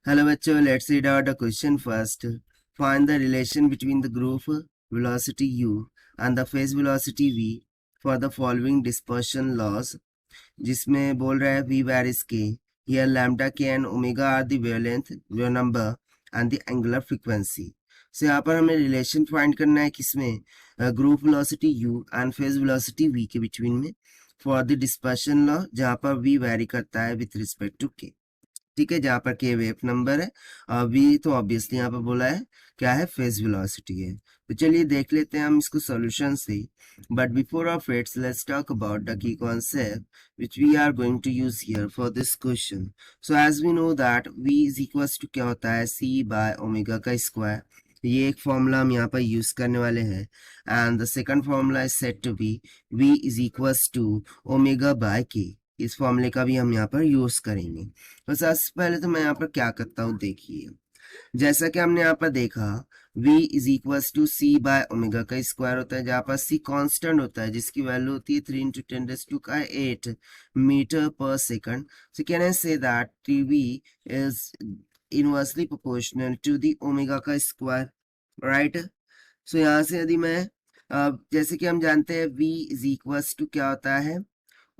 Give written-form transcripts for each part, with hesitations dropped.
Hello bachcho, let's read out the question first. Find the relation between the group velocity u and the phase velocity v for the following dispersion laws. जिसमें बोल रहा है v varies k. Here lambda k and omega are the wavelength, wave number and the angular frequency. So यहाँ पर हमें relation find करना है किसमें, group velocity u and phase velocity v के बिटवीन में फॉर द डिस्पर्शन लॉ, जहाँ पर v वैरी करता है विथ रिस्पेक्ट टू k. ठीक है, जहां पर के वेव नंबर है और वी तो ऑब्वियसली यहाँ पर बोला है क्या है, फेज वेलोसिटी है. तो चलिए देख लेते हैं हम इसको सॉल्यूशन से. But before of its let's talk about the key concept which we are going to use here for this question. So as we know that v is equals to क्या होता है, c by omega का square. ये एक formula हम यहाँ पर use करने वाले हैं. And the second formula is set to be v is equals to omega by k. इस फॉर्मूले का भी हम यहाँ पर यूज करेंगे. तो सबसे पहले तो मैं यहाँ पर क्या करता हूँ, देखिए जैसा कि हमने यहाँ पर देखा v is equals to c by omega का स्क्वायर होता है, जहाँ पर c कांस्टेंट होता है जिसकी वैल्यू होती है 3 इंटू 10⁸ मीटर पर second. So can I say that tv is inversely proportional to the omega का स्क्वायर, राइट. सो यहाँ से यदि मैं जैसे कि हम जानते हैं v इज इक्वल्स टू क्या होता है,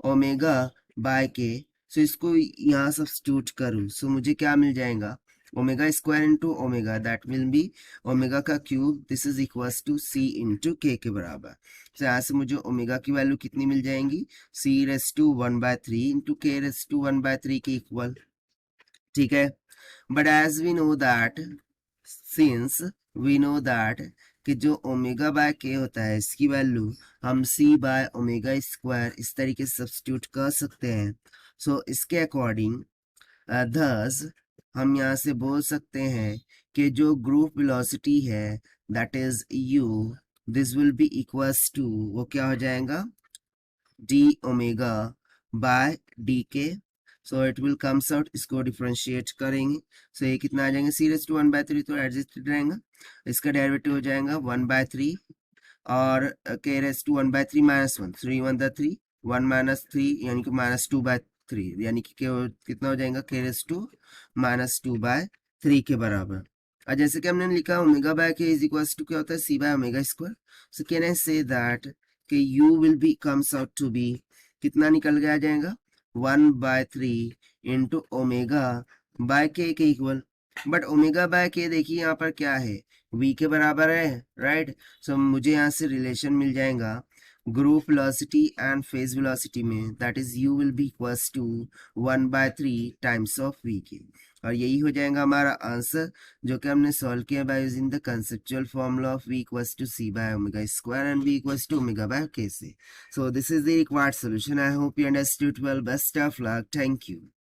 ओमेगा बाय के. सो इसको यहाँ सब्स्टिट्यूट करूँ, सो मुझे क्या मिल जाएगा, omega square into omega, that will be omega का cube. This is equals to C into के बराबर. तो यहाँ से मुझे ओमेगा की वैल्यू कितनी मिल जाएंगी, c raise to 1/3 into k raise to 1/3 के इक्वल. ठीक है, but as we know that, since we know that कि जो ओमेगा बाय के होता है इसकी वैल्यू हम सी बाय ओमेगा स्क्वायर इस तरीके से सब्स्टिट्यूट कर सकते हैं. सो इसके अकॉर्डिंग thus हम यहाँ से बोल सकते हैं कि जो ग्रुप वेलोसिटी है that is u, this will be equals to, वो क्या हो जाएगा, D omega by D k. So it will comes out, इसको डिफरेंशिएट करेंगे. सो ये कितना आ जाएंगे, सी रेज़ टू 1/3 तो एडजस्टेड रहेगा, इसका डेरिवेटिव हो जाएगा 1/3 और के रेज़ टू 1/3 माइनस 1, 3 1 3, 1 माइनस 3 यानी कि -2/3, यानी कि कितना हो जाएगा, के रेज़ टू -2/3 के बराबर. और जैसे कि हमने लिखा omega by K is equals to क्या होता है, C by omega square. So can I say that कि u will be comes out to be, कितना निकल के आ जाएगा, 1/3 into omega by K equal. But omega by K देखिए यहाँ पर क्या है, v के बराबर है, राइट. सो मुझे यहाँ से रिलेशन मिल जाएगा group velocity and phase velocity में, that is u will be equals to 1/3 times of v के. और यही हो जाएगा हमारा आंसर जो कि हमने सॉल्व किया by using the conceptual formula of v equals to c by omega square and v equals to omega by k से. So this is the required solution. I hope you understood well. Best of luck. Thank you.